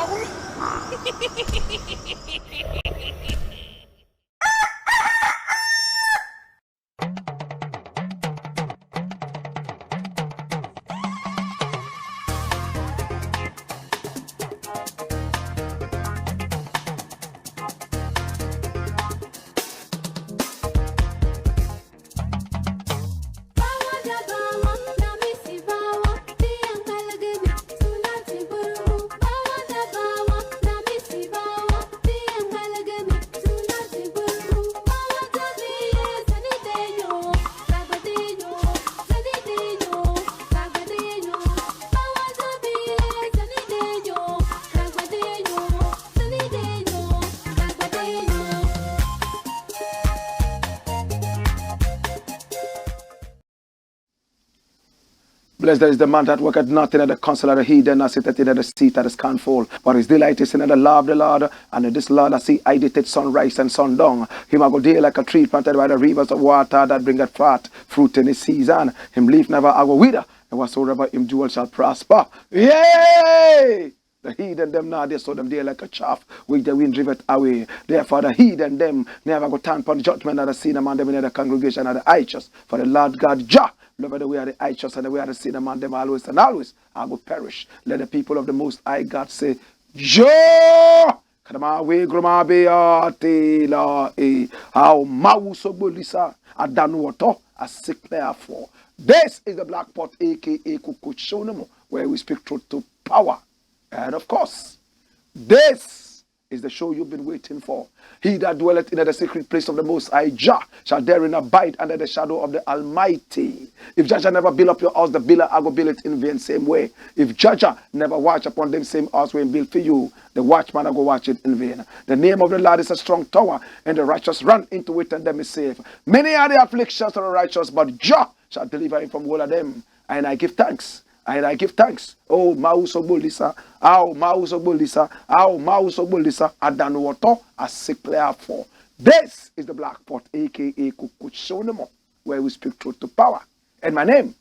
power. Blessed is the man that worketh nothing at the counsel of the heathen, nor sitteth in the seat that is scornful. But his delight is in the law of the Lord, and in this law that see I did sunrise and sundown. Him a go deal like a tree planted by the rivers of water that bringeth forth fruit in his season. Him leaf never a go wither, and whatsoever him do shall prosper. Yay! The heathen them now, they saw them there like a chaff, which the wind driveth away. Therefore the heathen them never go turn upon judgment of the sin among them in the congregation of the righteous. For the Lord God Jah, love the way of the righteous and the way of the sin among them always and always, I will perish. Let the people of the Most High God say, Jah! Kadama we groma be ati la e how mauso bolisa adanuoto a sick therefore. This is the Black Pot, aka Kukuchonamo, where we speak truth to power. And of course, this is the show you've been waiting for. He that dwelleth in the secret place of the Most High Jah shall therein abide under the shadow of the Almighty. If Jah never build up your house, the builder I go build it in vain same way. If Jah never watch upon them same house when built for you, the watchman I go watch it in vain. The name of the Lord is a strong tower, and the righteous run into it and them is safe. Many are the afflictions of the righteous, but Jah shall deliver him from all of them. And I give thanks. And I give thanks. Oh, Mauso Bolisa. Oh, Mauso Bolisa. Oh, Mauso Bolisa. Adanuoto. A sick player for. This is the Black Pot, aka Kukuchonamo, where we speak truth to power. And my name,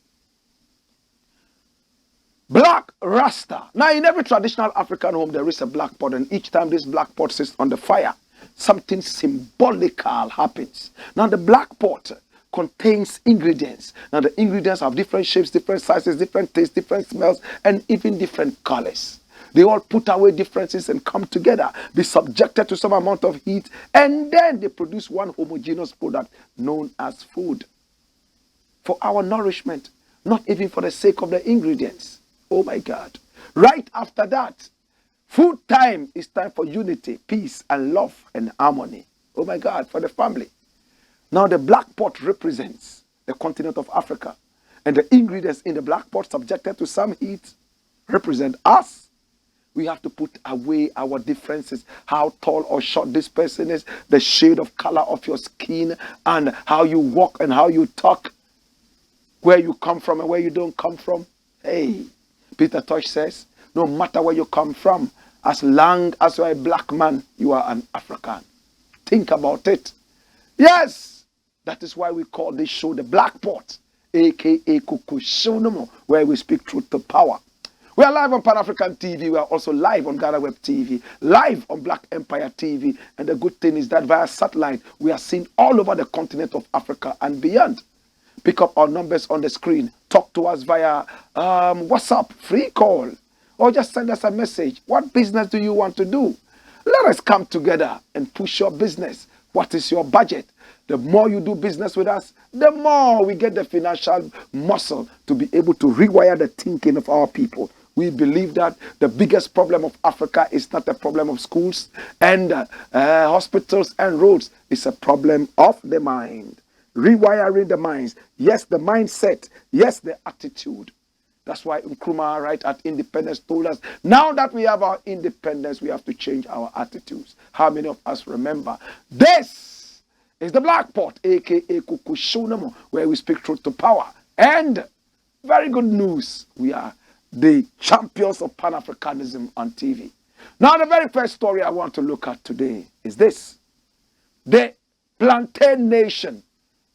Blakk RASTA. Now, in every traditional African home, there is a black pot, and each time this black pot sits on the fire, something symbolical happens. Now, the black pot contains ingredients. Now the ingredients have different shapes, different sizes, different tastes, different smells, and even different colors. They all put away differences and come together, be subjected to some amount of heat, and then they produce one homogeneous product known as food. For our nourishment, not even for the sake of the ingredients. Oh my God. Right after that, food time is time for unity, peace, and love and harmony. Oh my God, for the family. Now the black pot represents the continent of Africa, and the ingredients in the black pot subjected to some heat represent us. We have to put away our differences, how tall or short this person is, the shade of color of your skin, and how you walk and how you talk, where you come from and where you don't come from. Hey, Peter Tosh says, no matter where you come from, as long as you're a black man, you are an African. Think about it. Yes! That is why we call this show the Black Pot, aka Kukushonamo, where we speak truth to power. We are live on Pan-African TV. We are also live on Ghana Web TV, live on Black Empire TV. And the good thing is that via satellite, we are seen all over the continent of Africa and beyond. Pick up our numbers on the screen. Talk to us via WhatsApp, free call, or just send us a message. What business do you want to do? Let us come together and push your business. What is your budget? The more you do business with us, the more we get the financial muscle to be able to rewire the thinking of our people. We believe that the biggest problem of Africa is not a problem of schools and hospitals and roads. It's a problem of the mind. Rewiring the minds. Yes, the mindset. Yes, the attitude. That's why Nkrumah, right at independence, told us, now that we have our independence, we have to change our attitudes. How many of us remember? This is the Black Pot, aka Kukushonamo, where we speak truth to power. And very good news, we are the champions of Pan-Africanism on TV. Now, the very first story I want to look at today is this. The Plantain Nation.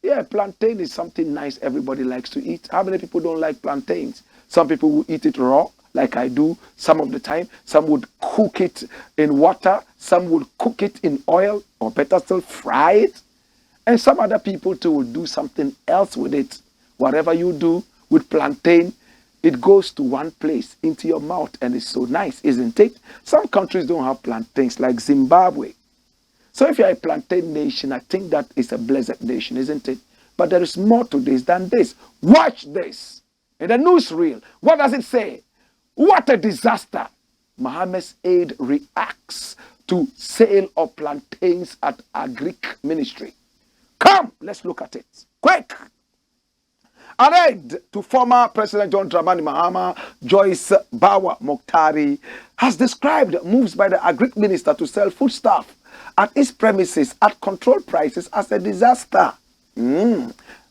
Yeah, plantain is something nice everybody likes to eat. How many people don't like plantains? Some people will eat it raw. like I do some of the time. Some would cook it in water. Some would cook it in oil, or better still, fry it. And some other people too will do something else with it. Whatever you do with plantain, it goes to one place into your mouth, and it's so nice, isn't it? Some countries don't have plantains, like Zimbabwe. So if you're a plantain nation, I think that is a blessed nation, isn't it? But there is more to this than this. Watch this. In the newsreel, what does it say? What a disaster. Mohammed's aide reacts to sale of plantains at Agric Ministry. Come, let's look at it. Quick. An aide to former President John Dramani Mahama, Joyce Bawa Mokhtari, has described moves by the Agric Minister to sell foodstuff at his premises at controlled prices as a disaster.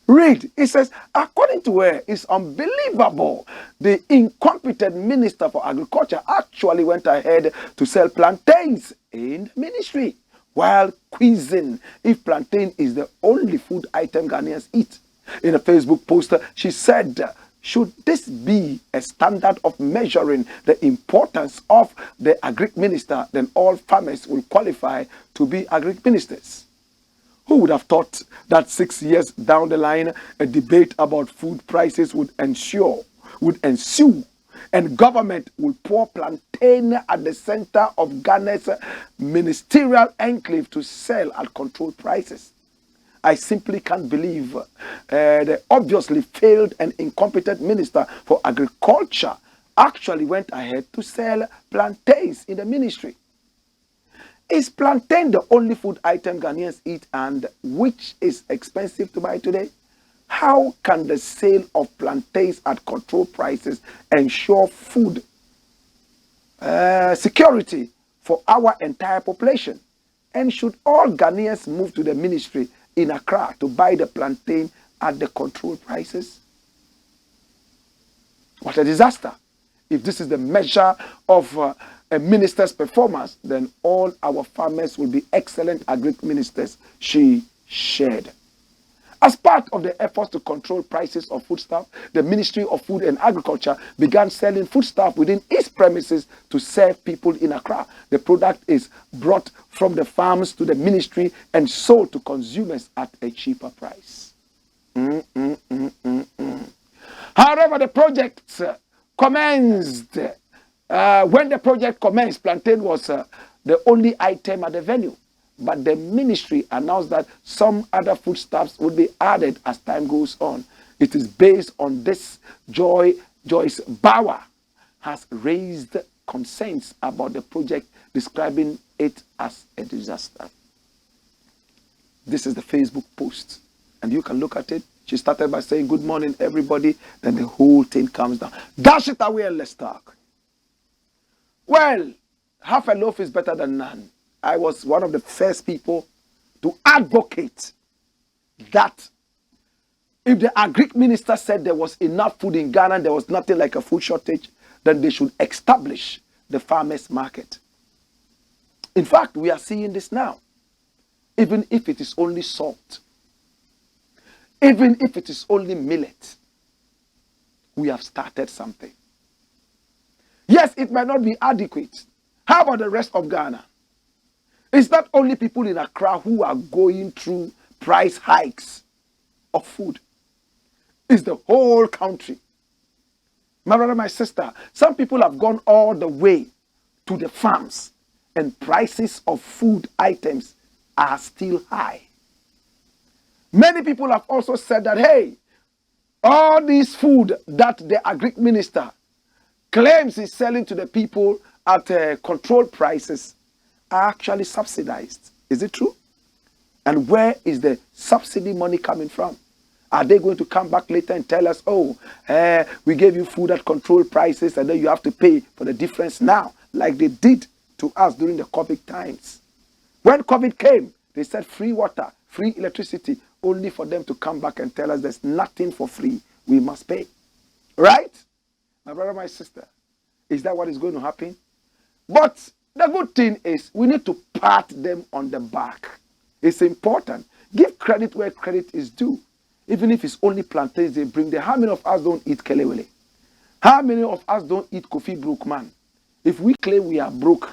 Read, it says, according to her, it's unbelievable. The incompetent Minister for Agriculture actually went ahead to sell plantains in the ministry while quizzing if plantain is the only food item Ghanaians eat. In a Facebook post, she said, should this be a standard of measuring the importance of the Agric Minister, then all farmers will qualify to be Agric Ministers. Who would have thought that 6 years down the line, a debate about food prices would ensue, and government would pour plantain at the center of Ghana's ministerial enclave to sell at controlled prices? I simply can't believe the obviously failed and incompetent Minister for Agriculture actually went ahead to sell plantains in the ministry. Is plantain the only food item Ghanaians eat, and which is expensive to buy today? How can the sale of plantains at controlled prices ensure food security for our entire population? And should all Ghanaians move to the ministry in Accra to buy the plantain at the controlled prices? What a disaster. If this is the measure of a minister's performance, then all our farmers will be excellent Agric ministers, she shared. As part of the efforts to control prices of foodstuff, the Ministry of Food and Agriculture began selling foodstuff within its premises to serve people in Accra. The product is brought from the farms to the ministry and sold to consumers at a cheaper price. However, the project commenced. When the project commenced, plantain was the only item at the venue. But the ministry announced that some other foodstuffs would be added as time goes on. It is based on this Joyce Bawa has raised concerns about the project, describing it as a disaster. This is the Facebook post, and you can look at it. She started by saying, "Good morning, everybody." Then the whole thing comes down. Dash it away and let's talk. Well, half a loaf is better than none. I was one of the first people to advocate that if the Agric Minister said there was enough food in Ghana and there was nothing like a food shortage, then they should establish the farmers' market. In fact, we are seeing this now. Even if it is only salt, even if it is only millet, we have started something. Yes, it might not be adequate. How about the rest of Ghana? It's not only people in Accra who are going through price hikes of food. It's the whole country. My brother, my sister, some people have gone all the way to the farms, and prices of food items are still high. Many people have also said that, hey, all this food that the Agric Minister claims is selling to the people at controlled prices are actually subsidized. Is it true? And where is the subsidy money coming from? Are they going to come back later and tell us, oh, we gave you food at controlled prices and then you have to pay for the difference now, like they did to us during the COVID times? When COVID came, they said free water, free electricity, only for them to come back and tell us there's nothing for free. We must pay. Right? My brother, my sister, is that what is going to happen? But the good thing is we need to pat them on the back. It's important. Give credit where credit is due. Even if it's only plantains they bring there. How many of us don't eat kelewele? How many of us don't eat coffee broke man? If we claim we are broke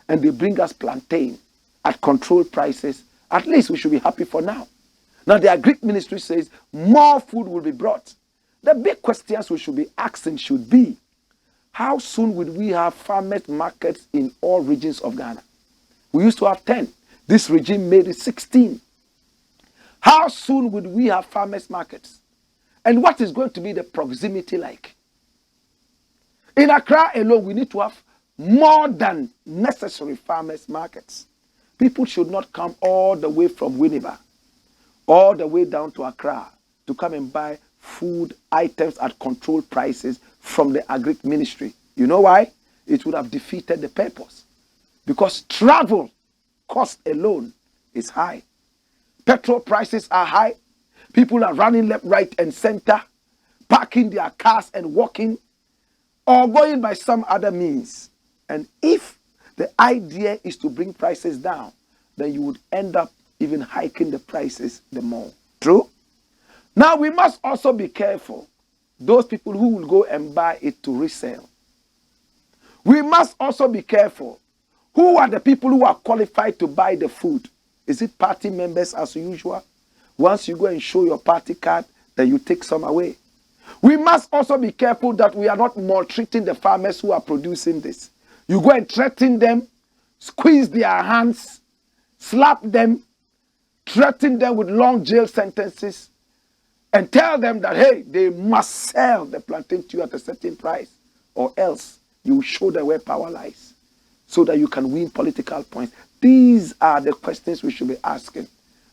and they bring us plantain at controlled prices, at least we should be happy for now. Now the Agric Ministry says more food will be brought. The big questions we should be asking should be, how soon will we have farmers markets in all regions of Ghana? We used to have 10. This regime made it 16. How soon would we have farmers markets? And what is going to be the proximity like? In Accra alone, we need to have more than necessary farmers markets. People should not come all the way from Winneba, all the way down to Accra to come and buy food items at controlled prices from the Agric Ministry. You know why? It would have defeated the purpose. Because travel cost alone is high. Petrol prices are high. People are running left, right, and center, parking their cars and walking, or going by some other means. And if the idea is to bring prices down, then you would end up even hiking the prices the more. True? Now we must also be careful. Those people who will go and buy it to resell. We must also be careful. Who are the people who are qualified to buy the food? Is it party members as usual? Once you go and show your party card, then you take some away. We must also be careful that we are not maltreating the farmers who are producing this. You go and threaten them, squeeze their hands, slap them, threaten them with long jail sentences, and tell them that, hey, they must sell the plantain to you at a certain price, or else you show them where power lies, so that you can win political points. These are the questions we should be asking.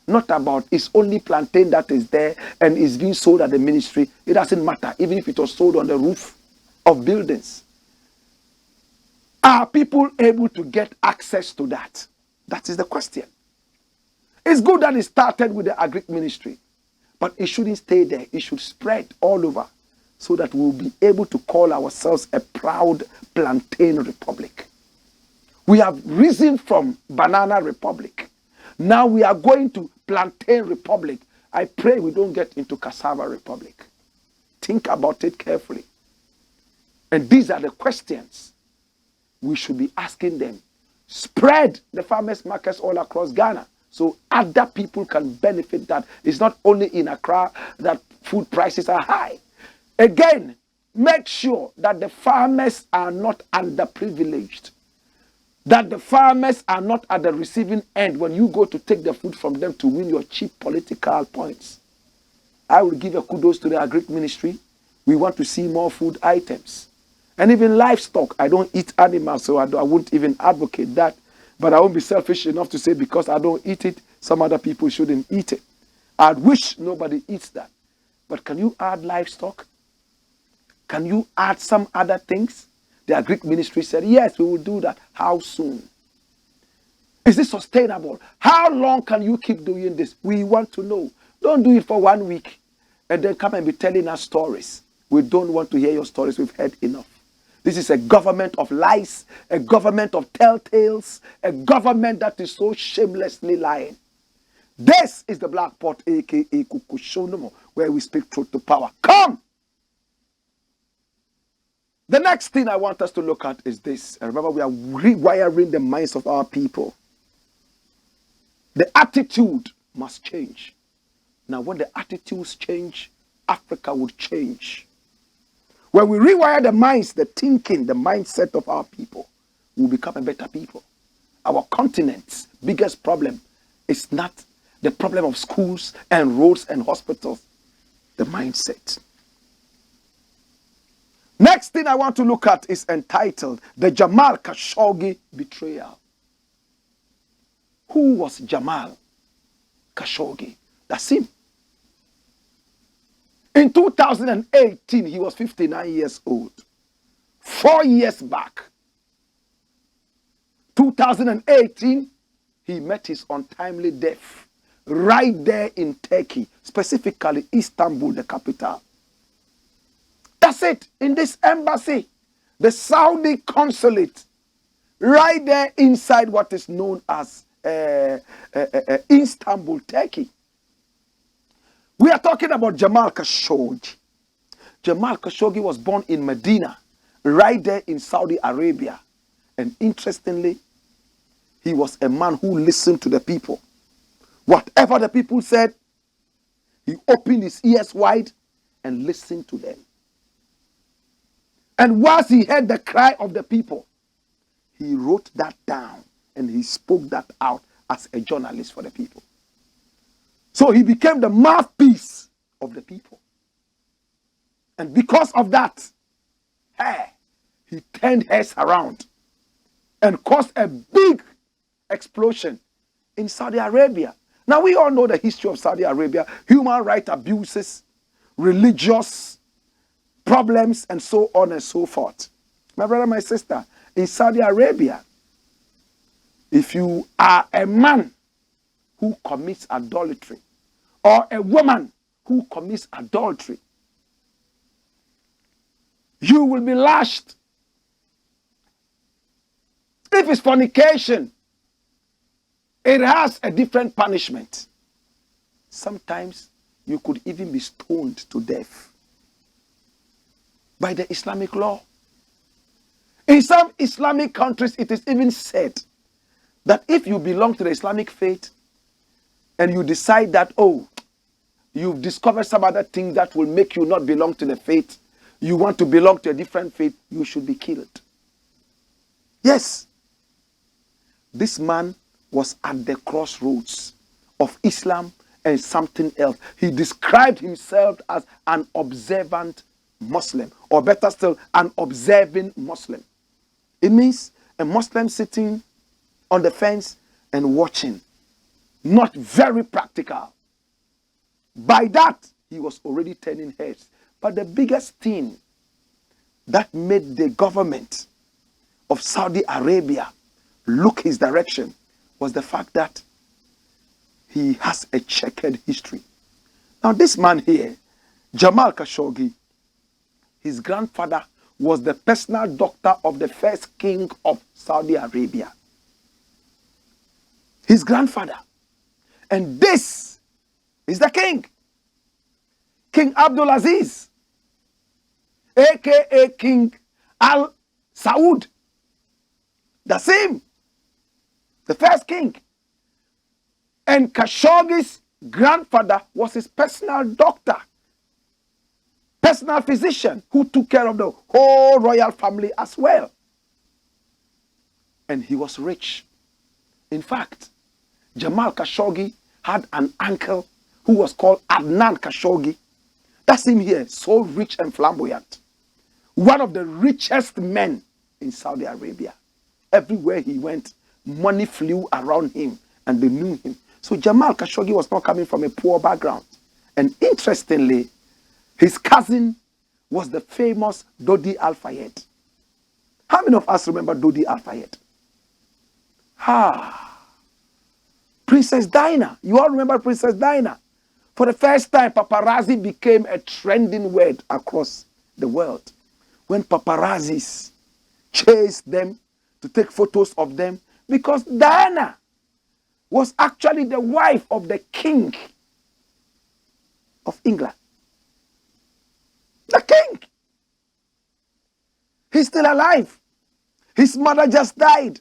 Not about it's only plantain that is there and is being sold at the ministry. It doesn't matter, even if it was sold on the roof of buildings. Are people able to get access to that? That is the question. It's good that it started with the Agric Ministry, but it shouldn't stay there. It should spread all over so that we'll be able to call ourselves a proud plantain republic. We have risen from banana republic. Now we are going to plantain republic. I pray we don't get into cassava republic. Think about it carefully. And these are the questions we should be asking them. Spread the farmers markets all across Ghana so other people can benefit. That it's not only in Accra that food prices are high. Again, make sure that the farmers are not underprivileged. That the farmers are not at the receiving end when you go to take the food from them to win your cheap political points. I will give a kudos to the Agric Ministry. We want to see more food items. And even livestock. I don't eat animals, so I won't even advocate that. But I won't be selfish enough to say because I don't eat it, some other people shouldn't eat it. I wish nobody eats that. But can you add livestock? Can you add some other things? The Agric Ministry said, yes, we will do that. How soon? Is this sustainable? How long can you keep doing this? We want to know. Don't do it for 1 week and then come and be telling us stories. We don't want to hear your stories. We've heard enough. This is a government of lies, a government of telltales, a government that is so shamelessly lying. This is the Black Pot, aka Kukushonomo, where we speak truth to power. Come! The next thing I want us to look at is this. And remember, we are rewiring the minds of our people. The attitude must change. Now, when the attitudes change, Africa would change. When we rewire the minds, the thinking, the mindset of our people, we'll become a better people. Our continent's biggest problem is not the problem of schools and roads and hospitals, the mindset. Next thing I want to look at is entitled The Jamal Khashoggi Betrayal. Who was Jamal Khashoggi? That's him. In 2018, he was 59 years old. 4 years back, 2018, he met his untimely death right there in Turkey, specifically Istanbul, the capital. That's it. In this embassy, the Saudi consulate, right there inside what is known as Istanbul, Turkey. We are talking about Jamal Khashoggi. Jamal Khashoggi was born in Medina, right there in Saudi Arabia. And interestingly, he was a man who listened to the people. Whatever the people said, he opened his ears wide and listened to them. And whilst he heard the cry of the people, he wrote that down and he spoke that out as a journalist for the people. So he became the mouthpiece of the people. And because of that, he turned heads around and caused a big explosion in Saudi Arabia. Now we all know the history of Saudi Arabia, human rights abuses, religious problems, and so on and so forth. My brother, my sister, in Saudi Arabia, if you are a man who commits adultery or a woman who commits adultery, you will be lashed. If it's fornication, it has a different punishment. Sometimes you could even be stoned to death by the Islamic law. In some Islamic countries, it is even said that if you belong to the Islamic faith and you decide that, oh, you've discovered some other thing that will make you not belong to the faith, you want to belong to a different faith, you should be killed. Yes. This man was at the crossroads of Islam and something else. He described himself as an observant Muslim, or better still, an observing Muslim. It means a Muslim sitting on the fence and watching. Not very practical. By that, he was already turning heads. But the biggest thing that made the government of Saudi Arabia look his direction was the fact that he has a checkered history. Now this man here, Jamal Khashoggi, his grandfather was the personal doctor of the first king of Saudi Arabia. His grandfather. And this is the king. King Abdulaziz, aka King Al Saud. The same. The first king. And Khashoggi's grandfather was his personal doctor, personal physician who took care of the whole royal family as well. And he was rich. In fact, Jamal Khashoggi had an uncle who was called Adnan Khashoggi. That's him here, so rich and flamboyant. One of the richest men in Saudi Arabia. Everywhere he went, money flew around him and they knew him. So Jamal Khashoggi was not coming from a poor background. And interestingly, his cousin was the famous Dodi Al-Fayed. How many of us remember Dodi Al-Fayed? Princess Diana. You all remember Princess Diana? For the first time, paparazzi became a trending word across the world. When paparazzis chased them to take photos of them, because Diana was actually the wife of the king of England. The king. He's still alive. His mother just died.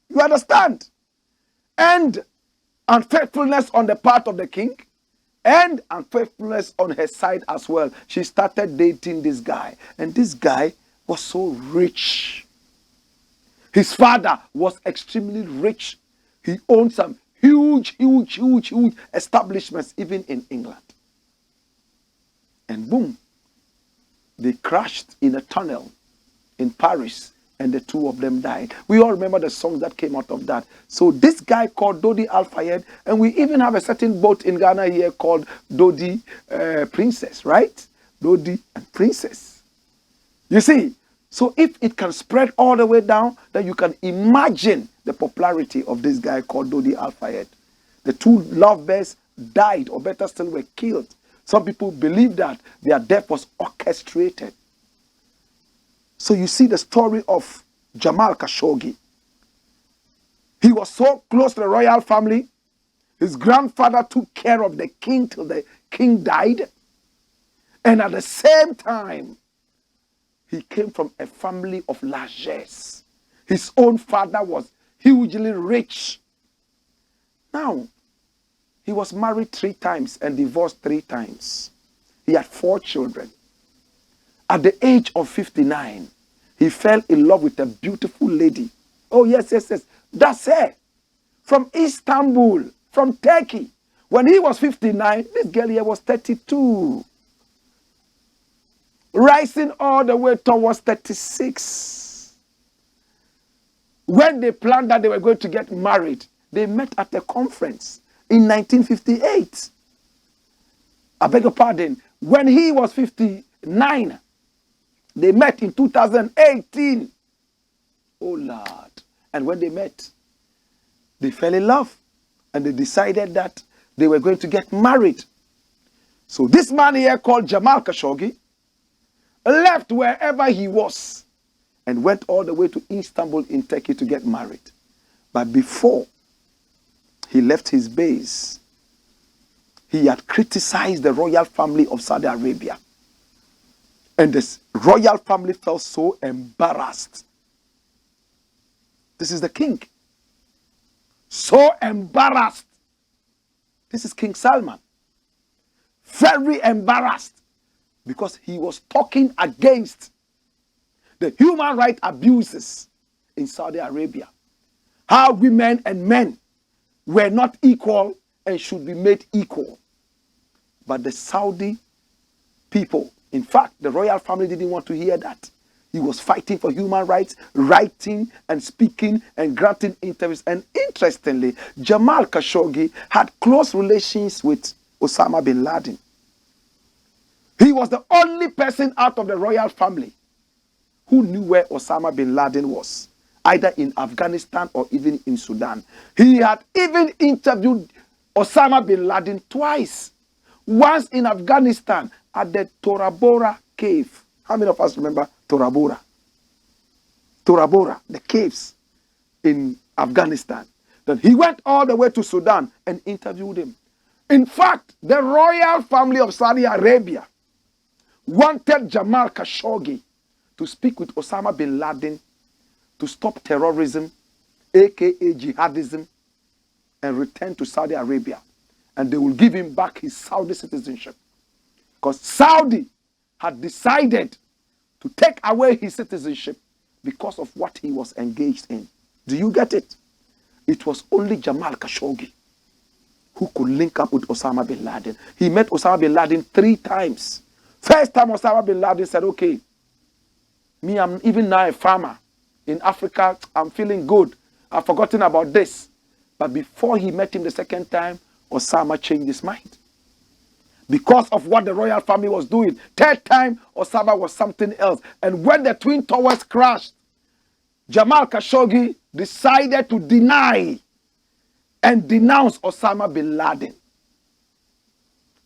You understand? And unfaithfulness on the part of the king and unfaithfulness on her side as well. She started dating this guy. And this guy was so rich. His father was extremely rich. He owned some huge establishments even in England. And boom, they crashed in a tunnel in Paris and the two of them died. We all remember the songs that came out of that. So this guy called Dodi Al-Fayed, and we even have a certain boat in Ghana here called Dodi Princess, right? Dodi and Princess. You see, so if it can spread all the way down, then you can imagine the popularity of this guy called Dodi Al-Fayed. The two lovebirds died, or better still, were killed. Some people believe that their death was orchestrated. So you see the story of Jamal Khashoggi. He was so close to the royal family. His grandfather took care of the king till the king died. And at the same time, he came from a family of largesse. His own father was hugely rich. Now, he was married 3 times and divorced 3 times. He had 4 children. At the age of 59, he fell in love with a beautiful lady. Oh, yes. That's her. From Istanbul, from Turkey. When he was 59, this girl here was 32. Rising all the way towards 36. When they planned that they were going to get married, they met at a conference in 1958. I beg your pardon. When he was 59, they met in 2018. Oh, Lord. And when they met, they fell in love. And they decided that they were going to get married. So this man here called Jamal Khashoggi left wherever he was and went all the way to Istanbul in Turkey to get married. But before he left his base, he had criticized the royal family of Saudi Arabia. And the royal family felt so embarrassed. This is the king. So embarrassed. This is King Salman. Very embarrassed because he was talking against the human rights abuses in Saudi Arabia. How women and men were not equal and should be made equal. But the Saudi people, in fact, the royal family didn't want to hear that. He was fighting for human rights, writing and speaking and granting interviews. And interestingly, Jamal Khashoggi had close relations with Osama bin Laden. He was the only person out of the royal family who knew where Osama bin Laden was, either in Afghanistan or even in Sudan. He had even interviewed Osama bin Laden twice. Once in Afghanistan at the Tora Bora cave. How many of us remember Tora Bora? Tora Bora, the caves in Afghanistan. Then he went all the way to Sudan and interviewed him. In fact, the royal family of Saudi Arabia wanted Jamal Khashoggi to speak with Osama bin Laden to stop terrorism, aka jihadism, and return to Saudi Arabia. And they will give him back his Saudi citizenship. Because Saudi had decided to take away his citizenship because of what he was engaged in. Do you get it? It was only Jamal Khashoggi who could link up with Osama bin Laden. He met Osama bin Laden 3 times. First time Osama bin Laden said, okay, me, I'm even now a farmer. In Africa, I'm feeling good. I've forgotten about this. But before he met him the second time, Osama changed his mind. Because of what the royal family was doing. Third time, Osama was something else. And when the Twin Towers crashed, Jamal Khashoggi decided to deny and denounce Osama bin Laden.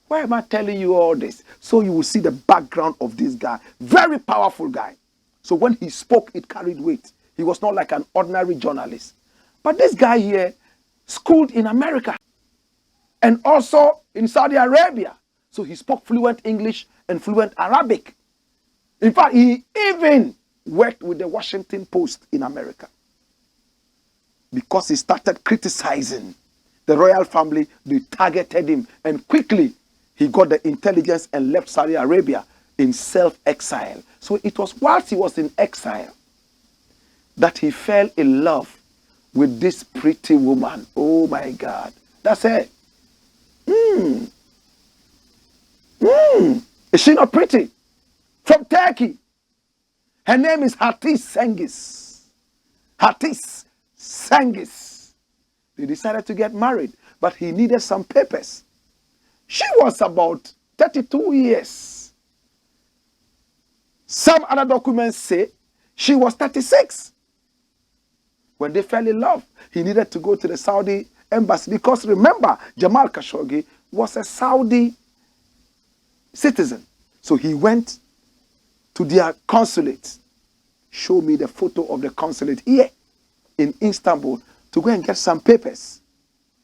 Why am I telling you all this? So you will see the background of this guy. Very powerful guy. So when he spoke, it carried weight. He was not like an ordinary journalist. But this guy here, schooled in America and also in Saudi Arabia. So he spoke fluent English and fluent Arabic. In fact, he even worked with the Washington Post in America. Because he started criticizing the royal family, they targeted him. And quickly, he got the intelligence and left Saudi Arabia in self-exile. So it was whilst he was in exile that he fell in love with this pretty woman. Oh my God. That's her. Is she not pretty? From Turkey. Her name is Hatis Cengiz. Hatis Cengiz. They decided to get married, but he needed some papers. She was about 32 years. Some other documents say she was 36. When they fell in love, he needed to go to the Saudi embassy because remember, Jamal Khashoggi was a Saudi citizen. So he went to their consulate. Show me the photo of the consulate here in Istanbul to go and get some papers.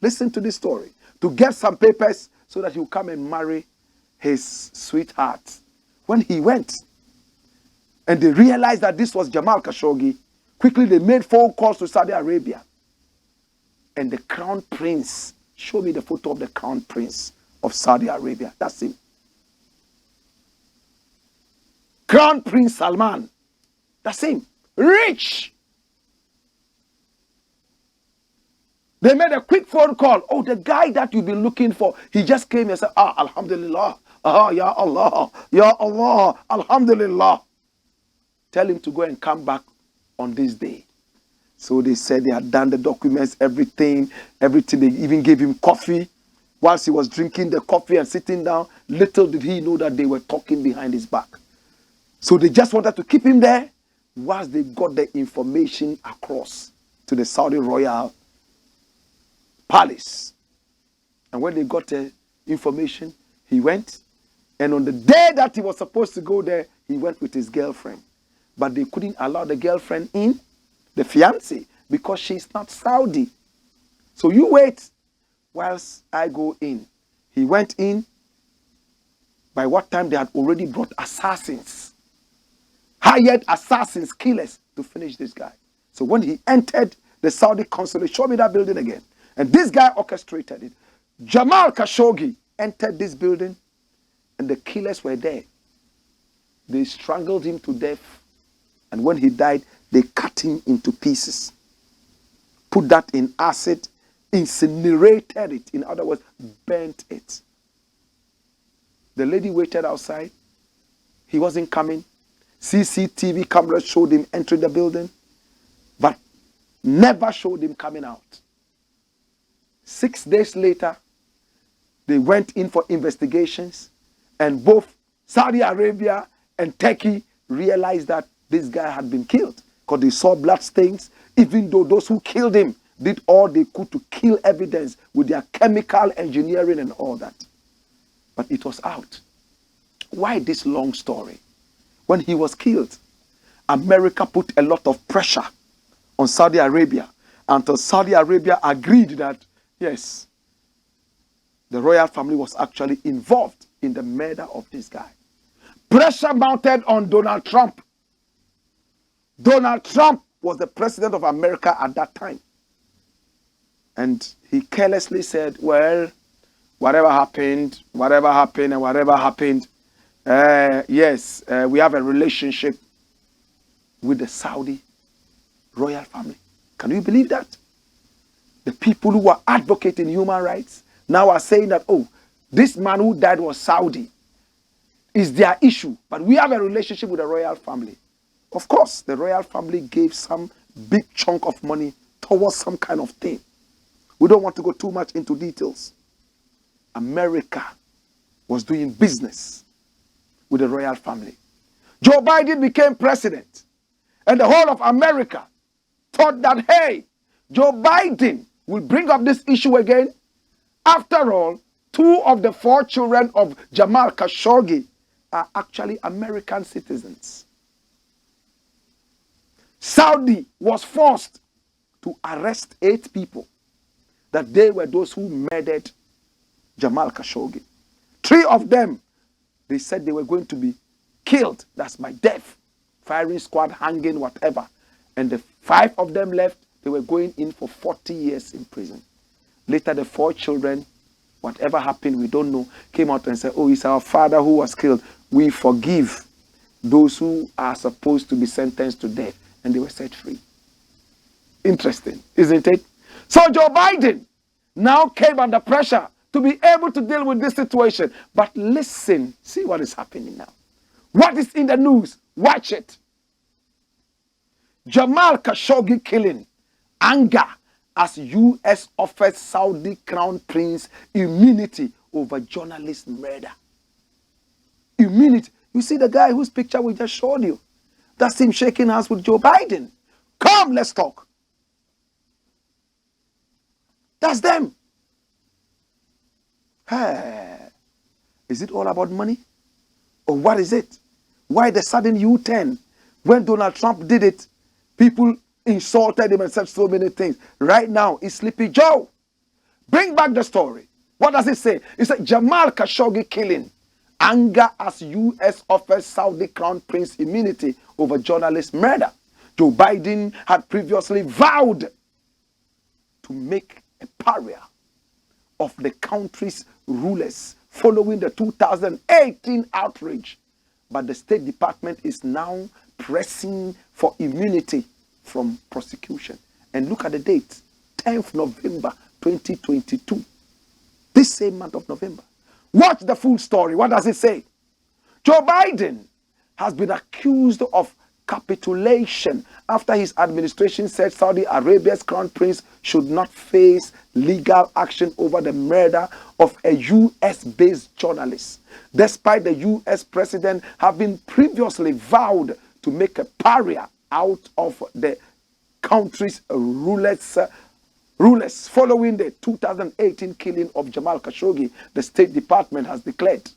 Listen to this story. To get some papers so that he'll come and marry his sweetheart. When he went and they realized that this was Jamal Khashoggi, quickly they made phone calls to Saudi Arabia. And the crown prince, show me the photo of the crown prince of Saudi Arabia. That's him. Crown Prince Salman. That's him. Rich. They made a quick phone call. Oh, the guy that you've been looking for, he just came and said, Alhamdulillah. Ya Allah. Ya Allah. Alhamdulillah. Tell him to go and come back on this day. So they said they had done the documents, everything. They even gave him coffee. Whilst he was drinking the coffee and sitting down, little did he know that they were talking behind his back. So they just wanted to keep him there whilst they got the information across to the Saudi royal palace. And when they got the information, he went. And on the day that he was supposed to go there, he went with his girlfriend. But they couldn't allow the girlfriend in, the fiancée, because she's not Saudi. So you wait whilst I go in. He went in. By what time they had already brought assassins, hired assassins, killers to finish this guy. So when he entered the Saudi consulate, show me that building again. And this guy orchestrated it. Jamal Khashoggi entered this building and the killers were there. They strangled him to death. And when he died, they cut him into pieces. Put that in acid, incinerated it. In other words, burnt it. The lady waited outside. He wasn't coming. CCTV cameras showed him entering the building, but never showed him coming out. 6 days later, they went in for investigations, and both Saudi Arabia and Turkey realized that this guy had been killed because they saw blood stains, even though those who killed him did all they could to kill evidence with their chemical engineering and all that. But it was out. Why this long story? When he was killed, America put a lot of pressure on Saudi Arabia until Saudi Arabia agreed that, yes, the royal family was actually involved in the murder of this guy. Pressure mounted on Donald Trump. Donald Trump was the president of America at that time. And he carelessly said, well, whatever happened, and whatever happened, yes, we have a relationship with the Saudi royal family. Can you believe that? The people who were advocating human rights now are saying that, oh, this man who died was Saudi. Is their issue. But we have a relationship with the royal family. Of course, the royal family gave some big chunk of money towards some kind of thing. We don't want to go too much into details. America was doing business with the royal family. Joe Biden became president. And the whole of America thought that, hey, Joe Biden will bring up this issue again. After all, 2 of the 4 children of Jamal Khashoggi are actually American citizens. Saudi was forced to arrest 8 people, that they were those who murdered Jamal Khashoggi. 3 of them, they said they were going to be killed. That's by death. Firing squad, hanging, whatever. And the 5 of them left, they were going in for 40 years in prison. Later, the 4 children, whatever happened, we don't know, came out and said, oh, it's our father who was killed. We forgive those who are supposed to be sentenced to death. And they were set free. Interesting, isn't it? So Joe Biden now came under pressure to be able to deal with this situation. But listen, see what is happening now. What is in the news? Watch it. Jamal Khashoggi killing. Anger as U.S. offers Saudi Crown Prince immunity over journalist murder. Immunity. You see the guy whose picture we just showed you? That's him shaking hands with Joe Biden. Come, let's talk. That's them. Hey, is it all about money? Or what is it? Why the sudden U-turn? When Donald Trump did it, people insulted him and said so many things. Right now, it's Sleepy Joe. Bring back the story. What does it say? It said Jamal Khashoggi killing. Anger as U.S. offers Saudi Crown Prince immunity over journalist murder. Joe Biden had previously vowed to make a pariah of the country's rulers following the 2018 outrage. But the State Department is now pressing for immunity from prosecution. And look at the date, 10th November 2022. This same month of November. Watch the full story. What does it say? Joe Biden has been accused of capitulation after his administration said Saudi Arabia's crown prince should not face legal action over the murder of a U.S.-based journalist, despite the U.S. president having previously vowed to make a pariah out of the country's rulers following the 2018 killing of Jamal Khashoggi. The State Department has declared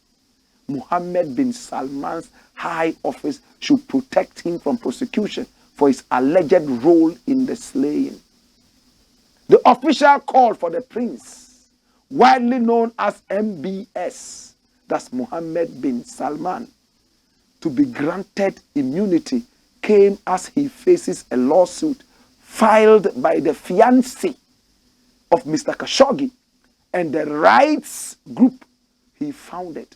Mohammed bin Salman's high office should protect him from prosecution for his alleged role in the slaying. The official call for the prince, widely known as MBS, that's Mohammed bin Salman, to be granted immunity came as he faces a lawsuit filed by the fiancé of Mr. Khashoggi and the rights group he founded,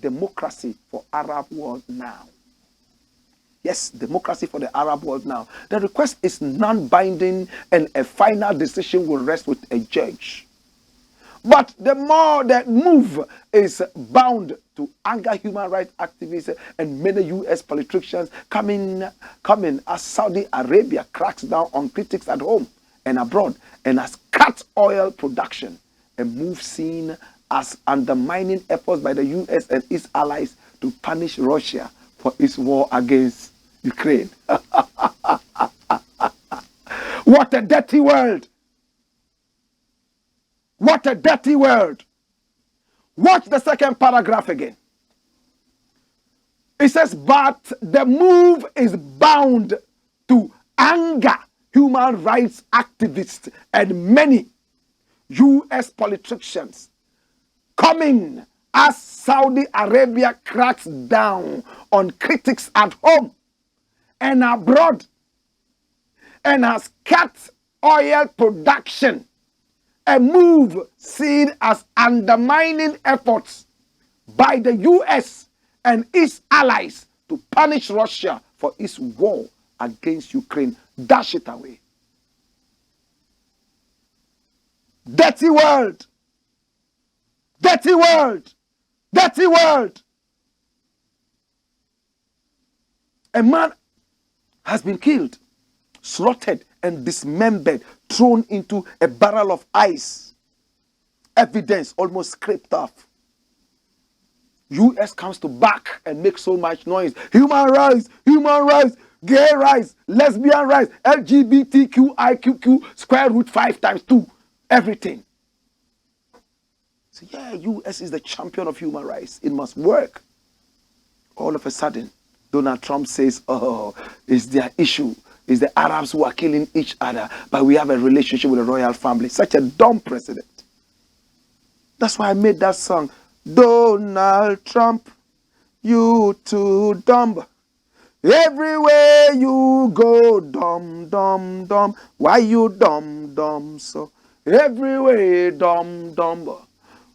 Democracy for Arab World Now. Yes, Democracy for the Arab World Now. The request is non-binding and a final decision will rest with a judge. But the move is bound to anger human rights activists and many U.S. politicians coming as Saudi Arabia cracks down on critics at home and abroad and has cut oil production, a move seen as undermining efforts by the U.S. and its allies to punish Russia for its war against Ukraine. What a dirty world! What a dirty world! Watch the second paragraph again. It says, but the move is bound to anger human rights activists and many U.S. politicians coming as Saudi Arabia cracks down on critics at home and abroad and has cut oil production, a move seen as undermining efforts by the U.S. and its allies to punish Russia for its war against Ukraine. Dash it away. Dirty world. Dirty world. Dirty world. A man has been killed, slaughtered, and dismembered, thrown into a barrel of ice. Evidence almost scraped off. U.S. comes to back and make so much noise. Human rights, gay rights, lesbian rights, LGBTQIQQ, square root 5 times 2, everything. So yeah, U.S. is the champion of human rights. It must work. All of a sudden, Donald Trump says, oh, it's their issue. It's the Arabs who are killing each other, but we have a relationship with the royal family. Such a dumb president. That's why I made that song. Donald Trump, you too dumb. Everywhere you go, dumb, dumb, dumb. Why you dumb, dumb so? Everywhere, dumb, dumb.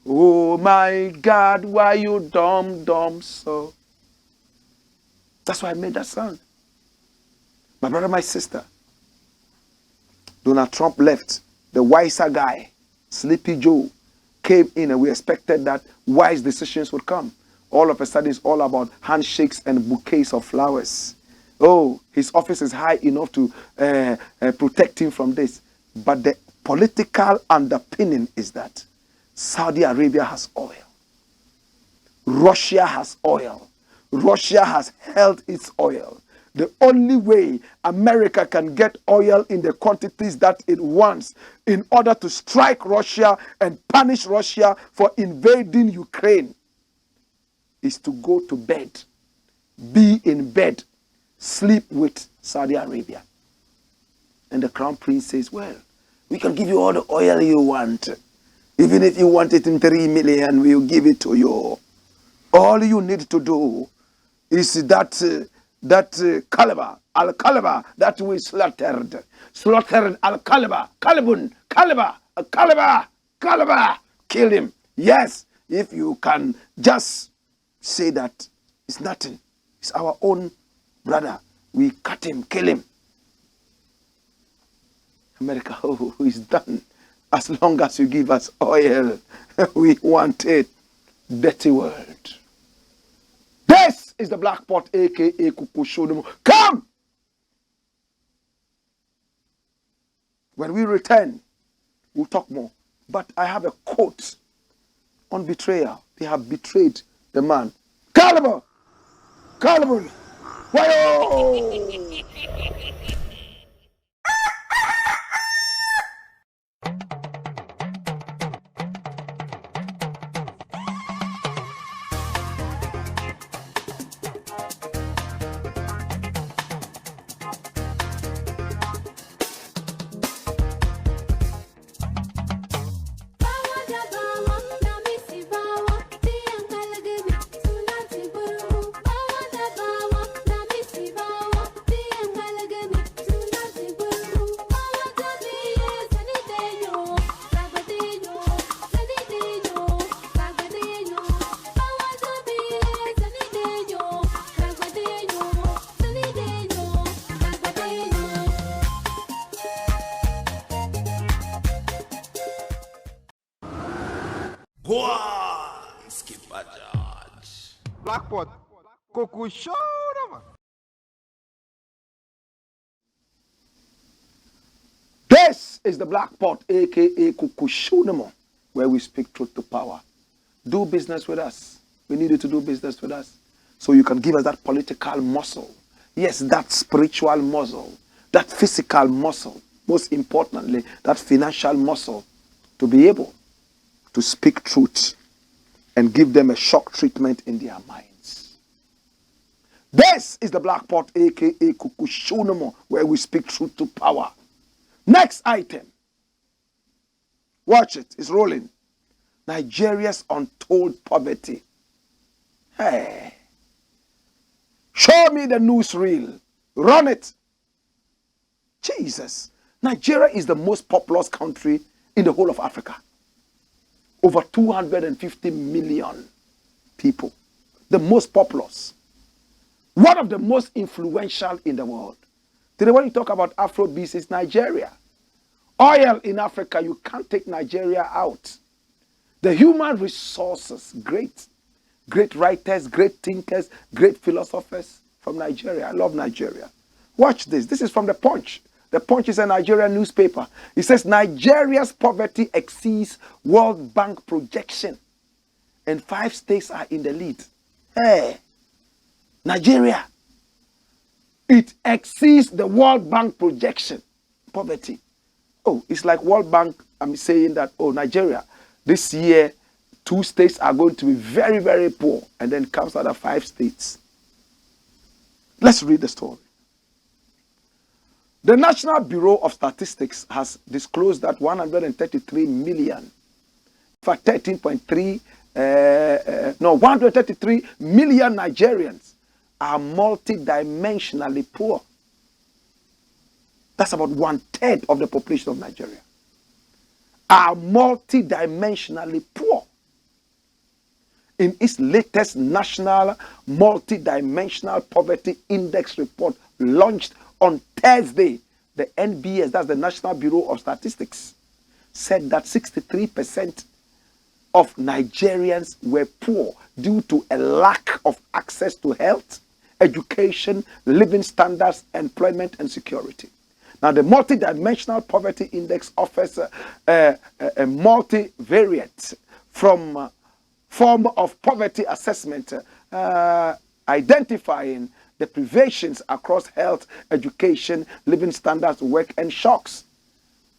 Oh my God, why you dumb, dumb so? That's why I made that song. My brother, my sister, Donald Trump left. The wiser guy, Sleepy Joe, came in and we expected that wise decisions would come. All of a sudden, it's all about handshakes and bouquets of flowers. Oh, his office is high enough to protect him from this. But the political underpinning is that Saudi Arabia has oil. Russia has oil. Russia has held its oil. The only way America can get oil in the quantities that it wants in order to strike Russia and punish Russia for invading Ukraine is to go to bed, be in bed, sleep with Saudi Arabia. And the crown prince says, well, we can give you all the oil you want. Even if you want it in 3 million, we'll give it to you. All you need to do is that caliber, al-caliber that we slaughtered al-caliber, caliber, kill him. Yes, if you can just say that it's nothing, it's our own brother, we cut him, kill him. America, oh, it's done. As long as you give us oil, we want it. Dirty world. This is the Black Pot, aka Kukushodomo. Come! When we return, we'll talk more. But I have a quote on betrayal. They have betrayed the man. Caliber! Caliber! Why? Blakk Pot, Kuku show them. This is the Black Pot, aka Kukushunamo, where we speak truth to power. Do business with us. We need you to do business with us. So you can give us that political muscle. Yes, that spiritual muscle, that physical muscle, most importantly, that financial muscle, to be able to speak truth and give them a shock treatment in their minds. This is the Black Pot, aka Kukushunomo, where we speak truth to power. Next item. Watch it. It's rolling. Nigeria's untold poverty. Hey. Show me the newsreel. Run it. Jesus. Nigeria is the most populous country in the whole of Africa. Over 250 million people. The most populous. One of the most influential in the world. Today when you talk about Afrobeats, it's Nigeria. Oil in Africa, you can't take Nigeria out. The human resources, great. Great writers, great thinkers, great philosophers from Nigeria. I love Nigeria. Watch this. This is from The Punch. The Punch is a Nigerian newspaper. It says Nigeria's poverty exceeds World Bank projection. And 5 states are in the lead. Hey, Nigeria. It exceeds the World Bank projection. Poverty. Oh, it's like World Bank, I'm saying that, oh, Nigeria, this year, 2 states are going to be very, very poor. And then comes out of 5 states. Let's read the story. The National Bureau of Statistics has disclosed that 133 million, in fact 133 million Nigerians are multidimensionally poor. That's about 1/3 of the population of Nigeria. Are multidimensionally poor. In its latest National Multidimensional Poverty Index report launched on Thursday, the NBS, that's the National Bureau of Statistics, said that 63% of Nigerians were poor due to a lack of access to health, education, living standards, employment, and security. Now, the Multidimensional Poverty Index offers a multivariate form of poverty assessment, identifying the privations across health, education, living standards, work, and shocks.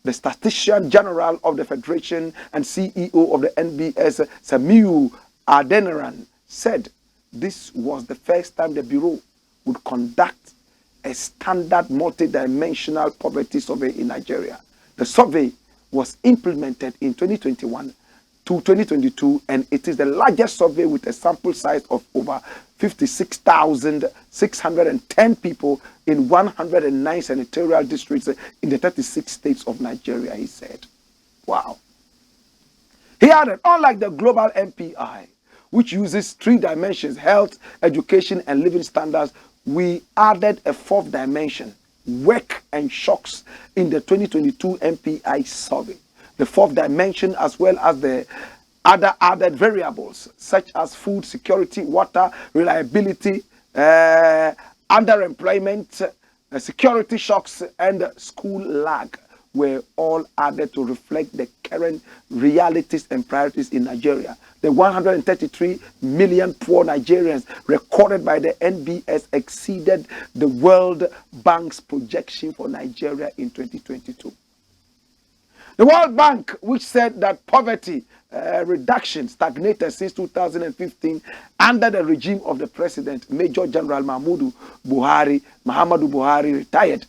The Statistician General of the Federation and CEO of the NBS, Samiu Adeniran, said this was the first time the Bureau would conduct a standard multidimensional poverty survey in Nigeria. The survey was implemented in 2021 to 2022, and it is the largest survey with a sample size of over 56,610 people in 109 senatorial districts in the 36 states of Nigeria, he said. Wow. He added, unlike the global MPI, which uses 3 dimensions, health, education, and living standards, we added a 4th dimension, work and shocks, in the 2022 MPI survey. The 4th dimension, as well as the other added variables, such as food security, water reliability, underemployment, security shocks, and school lag, were all added to reflect the current realities and priorities in Nigeria. The 133 million poor Nigerians recorded by the NBS exceeded the World Bank's projection for Nigeria in 2022. The World Bank, which said that poverty reduction stagnated since 2015 under the regime of the President, Major General Muhammadu Buhari, retired,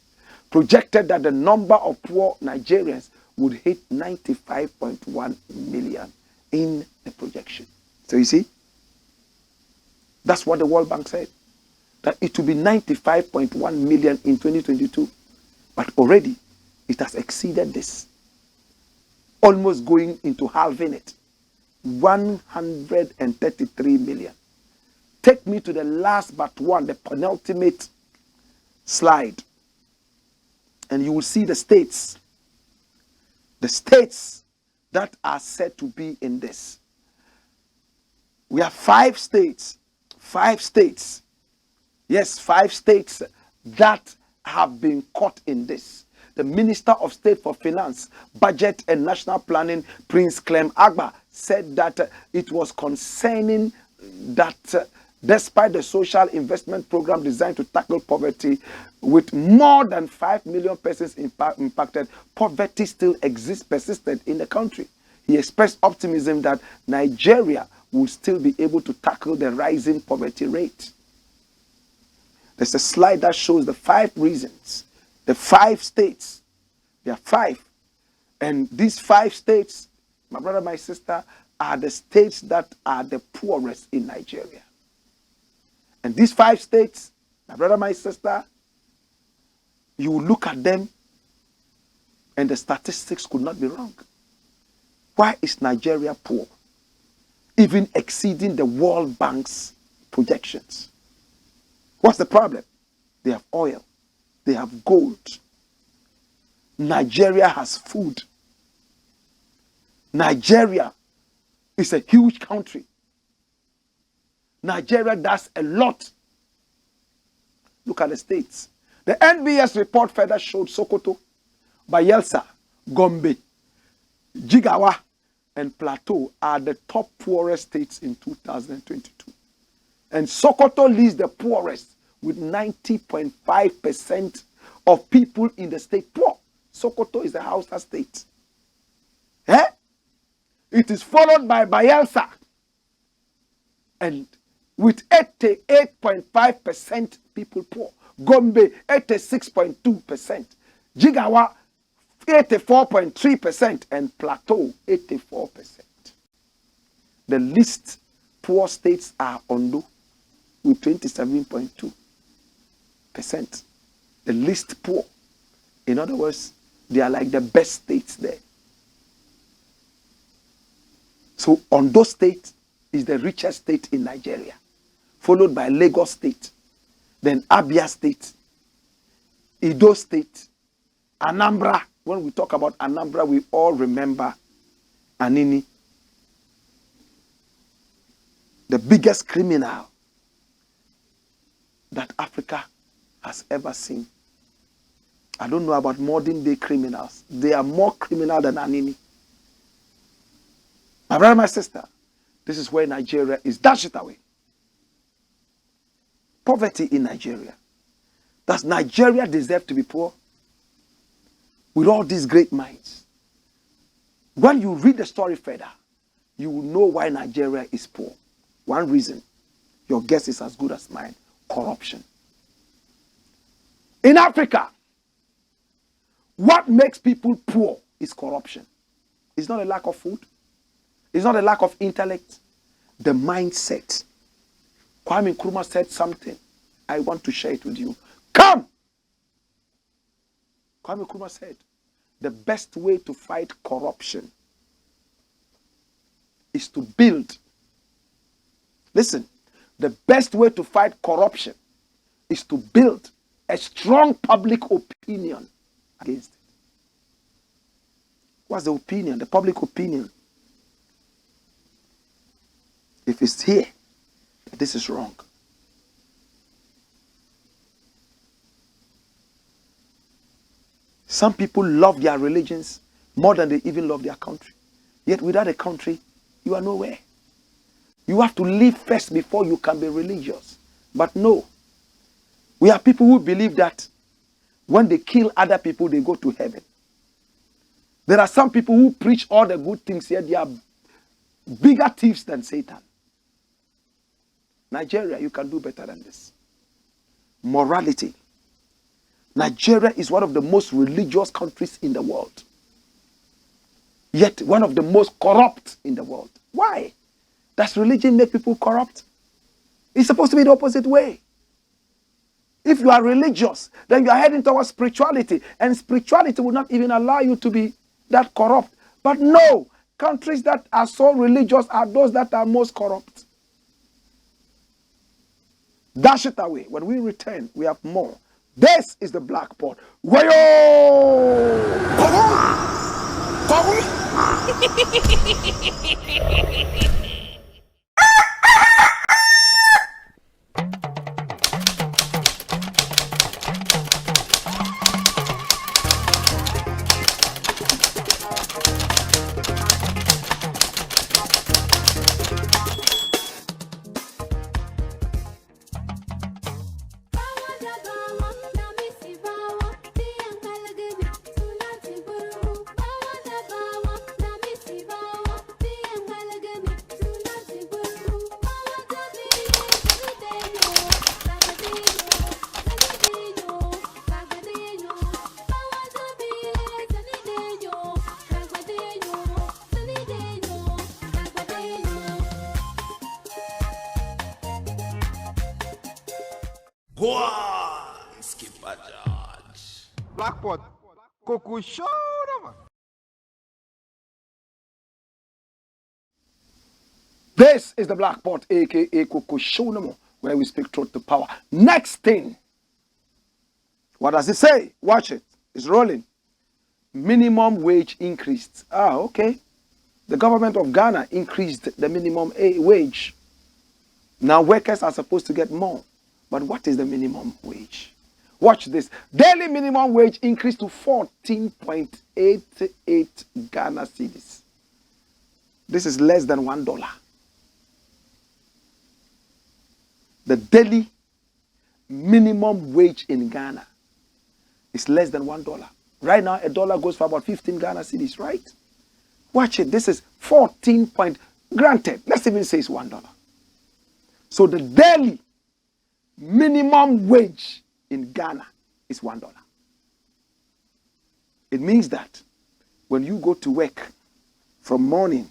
projected that the number of poor Nigerians would hit 95.1 million in the projection. So you see, that's what the World Bank said, that it will be 95.1 million in 2022. But already it has exceeded this, almost going into halving it, 133 million. Take me to the last but one, the penultimate slide, and you will see the states that are said to be in this. We have 5 states, yes, 5 states that have been caught in this. The Minister of State for Finance, Budget and National Planning, Prince Clem Agba, said that it was concerning that despite the social investment program designed to tackle poverty, with more than 5 million persons impacted, poverty still persisted in the country. He expressed optimism that Nigeria will still be able to tackle the rising poverty rate. There's a slide that shows the 5 reasons. The 5 states, there are 5. And these 5 states, my brother, my sister, are the states that are the poorest in Nigeria. And these 5 states, my brother, my sister, you will look at them and the statistics could not be wrong. Why is Nigeria poor? Even exceeding the World Bank's projections. What's the problem? They have oil. They have gold. Nigeria has food. Nigeria is a huge country. Nigeria does a lot. Look at the states. The NBS report further showed Sokoto, Bayelsa, Gombe, Jigawa, and Plateau are the top poorest states in 2022. And Sokoto leads the poorest with 90.5% of people in the state poor. Sokoto is a Hausa state. It is followed by Bayelsa, and with 88.5% people poor. Gombe, 86.2%. Jigawa, 84.3%. And Plateau, 84%. The least poor states are Ondo, with 27.2%. The least poor. In other words, they are like the best states there. So Ondo State is the richest state in Nigeria, followed by Lagos State, then Abia State, Edo State, Anambra. When we talk about Anambra, we all remember Anini, the biggest criminal that Africa has ever seen. I don't know about modern day criminals. They are more criminal than Anini. My brother, my sister, this is where Nigeria is. Dash it away. Poverty in Nigeria. Does Nigeria deserve to be poor? With all these great minds. When you read the story further, you will know why Nigeria is poor. One reason, your guess is as good as mine: corruption. In Africa, what makes people poor is corruption. It's not a lack of food. It's not a lack of intellect. The mindset. Kwame Nkrumah said something. I want to share it with you. Come! Kwame Nkrumah said, the best way to fight corruption is to build. Listen, the best way to fight corruption is to build a strong public opinion against it. What's the opinion? The public opinion. If it's here, this is wrong. Some people love their religions more than they even love their country. Yet without a country, you are nowhere. You have to live first before you can be religious. But no. We are people who believe that when they kill other people, they go to heaven. There are some people who preach all the good things, yet they are bigger thieves than Satan. Nigeria, you can do better than this. Morality. Nigeria is one of the most religious countries in the world. Yet one of the most corrupt in the world. Why? Does religion make people corrupt? It's supposed to be the opposite way. If you are religious, then you are heading towards spirituality. And spirituality will not even allow you to be that corrupt. But no, countries that are so religious are those that are most corrupt. Dash it away. When we return, we have more. This is the Blakk Pod. Wayo! Go on, Skipper George. Blakk Pod. Cuckoo show, man. This is the Blakk Pod, aka Cuckoo Show, where we speak truth to power. Next thing. What does it say? Watch it. It's rolling. Minimum wage increased. Okay. The government of Ghana increased the minimum wage. Now workers are supposed to get more. But what is the minimum wage? Watch this. Daily minimum wage increased to 14.88 Ghana cedis. This is less than $1. The daily minimum wage in Ghana is less than $1. Right now, a dollar goes for about 15 Ghana cedis, right? Watch it. This is 14 point. Granted, let's even say it's $1. So the daily minimum wage in Ghana is $1. It means that when you go to work from morning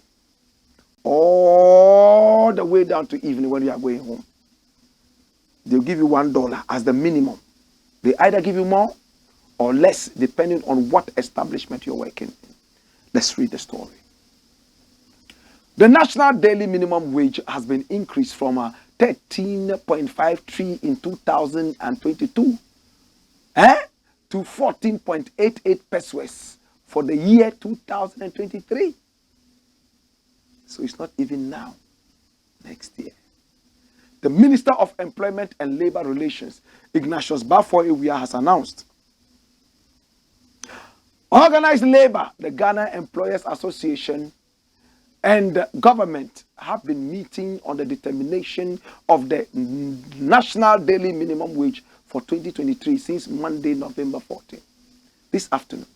all the way down to evening when you are going home, they'll give you $1 as the minimum. They either give you more or less depending on what establishment you're working in. Let's read the story. The national daily minimum wage has been increased from 13.53 in 2022 to 14.88 pesos for the year 2023. So it's not even now, next year. The Minister of Employment and Labor Relations, Ignatius Bafoewia, has announced organized labor, the Ghana Employers Association, and the government have been meeting on the determination of the national daily minimum wage for 2023 since Monday, November 14. This afternoon,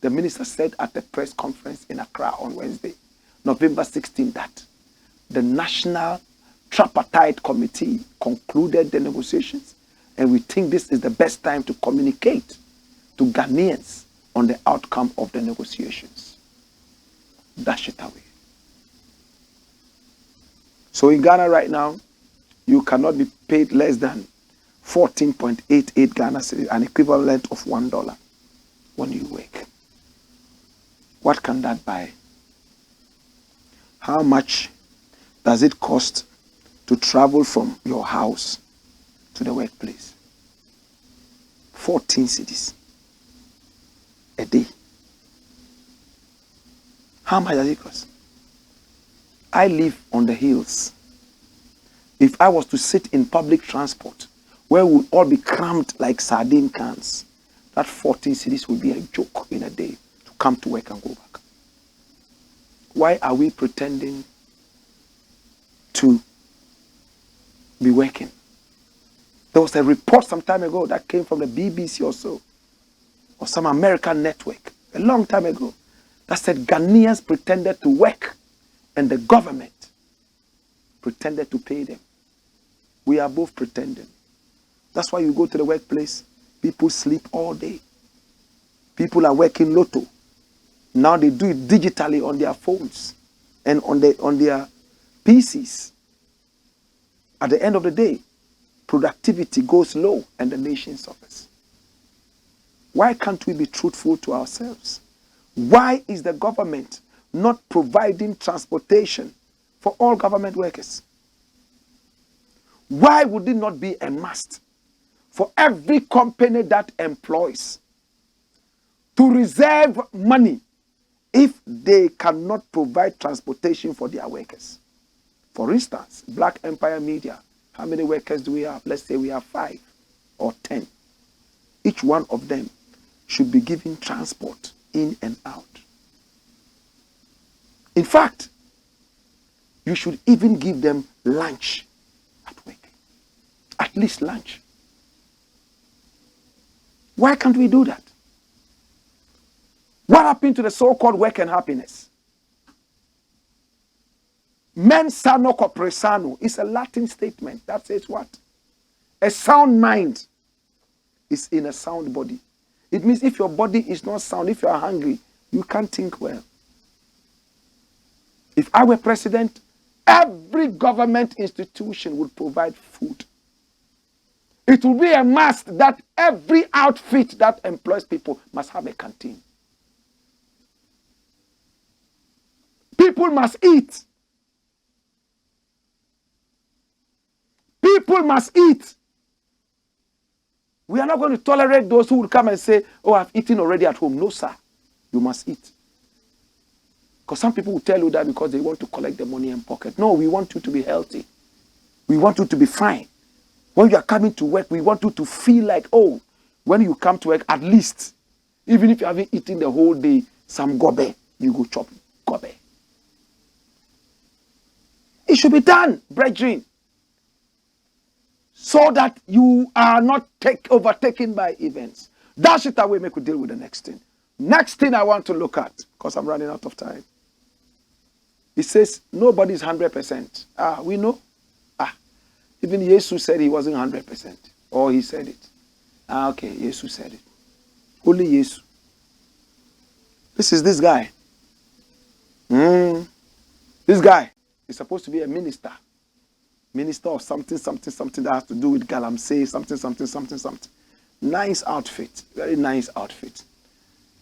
the minister said at the press conference in Accra on Wednesday, November 16, that the National Tripartite Committee concluded the negotiations, and we think this is the best time to communicate to Ghanaians on the outcome of the negotiations. Dash it away. So in Ghana right now, you cannot be paid less than 14.88 Ghana cedis, an equivalent of $1 when you work. What can that buy? How much does it cost to travel from your house to the workplace? 14 cedis a day. How much does it cost? I live on the hills. If I was to sit in public transport, where we would all be crammed like sardine cans, that 14 cedis would be a joke in a day to come to work and go back. Why are we pretending to be working? There was a report some time ago that came from the BBC or so, or some American network, a long time ago, that said Ghanaians pretended to work and the government pretended to pay them. We are both pretending. That's why you go to the workplace, people sleep all day. People are working lotto. Now they do it digitally on their phones and on their PCs. At the end of the day, productivity goes low and the nation suffers. Why can't we be truthful to ourselves? Why is the government not providing transportation for all government workers? Why would it not be a must for every company that employs to reserve money if they cannot provide transportation for their workers? For instance, Black Empire Media, how many workers do we have? Let's say we have 5 or 10. Each one of them should be given transport in and out. In fact, you should even give them lunch at work. At least lunch. Why can't we do that? What happened to the so-called work and happiness? Mens sano corpore sano is a Latin statement that says what? A sound mind is in a sound body. It means if your body is not sound, if you are hungry, you can't think well. If I were president, every government institution would provide food. It will be a must that every outfit that employs people must have a canteen. People must eat. People must eat. We are not going to tolerate those who will come and say, oh, I've eaten already at home. No, sir. You must eat. Because some people will tell you that because they want to collect the money and pocket. No, we want you to be healthy. We want you to be fine. When you are coming to work, we want you to feel like, oh, when you come to work, at least, even if you haven't eaten the whole day, some gobe, you go chop gobe. It should be done, brethren, so that you are not overtaken by events. Dash it away, make we deal with the next thing. Next thing I want to look at, because I'm running out of time. It says nobody is 100%. We know. Even Jesus said he wasn't 100%. Or he said it. Okay, Jesus said it. Only Jesus. This is this guy. This guy is supposed to be a minister. Minister of something that has to do with galamsey, something. Nice outfit. Very nice outfit.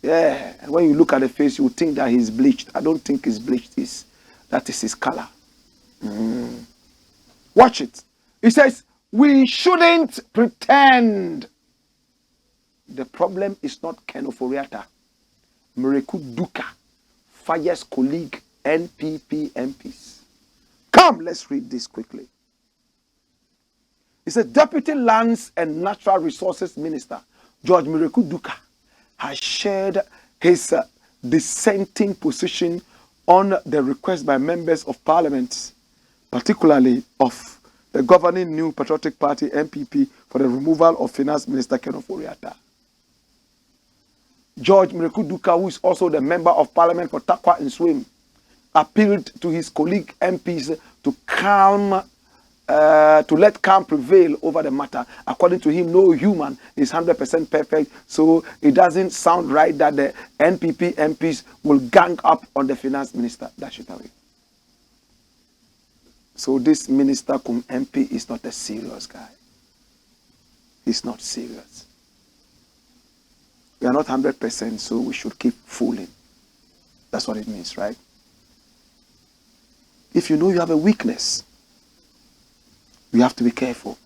Yeah. And when you look at the face, you think that he's bleached. I don't think he's bleached. That is his color. Watch it. He says, we shouldn't pretend. The problem is not Ken Oforiatta. Miracle Duka fires colleague NPP MPs. Come, let's read this quickly. It says, Deputy Lands and Natural Resources Minister George Miracle Duka has shared his dissenting position on the request by members of parliament, particularly of the governing New Patriotic Party, NPP, for the removal of Finance Minister Ken Oforiatta. George Miracle Duka, who is also the member of parliament for Takwa and Swim, appealed to his colleague MPs to let calm prevail over the matter. According to him, no human is 100% perfect, so it doesn't sound right that the NPP MPs will gang up on the finance minister. Dash it away. So this Minister cum MP is not a serious guy. He's not serious. We are not 100%, so we should keep fooling. That's what it means, right? If you know you have a weakness, you have to be careful.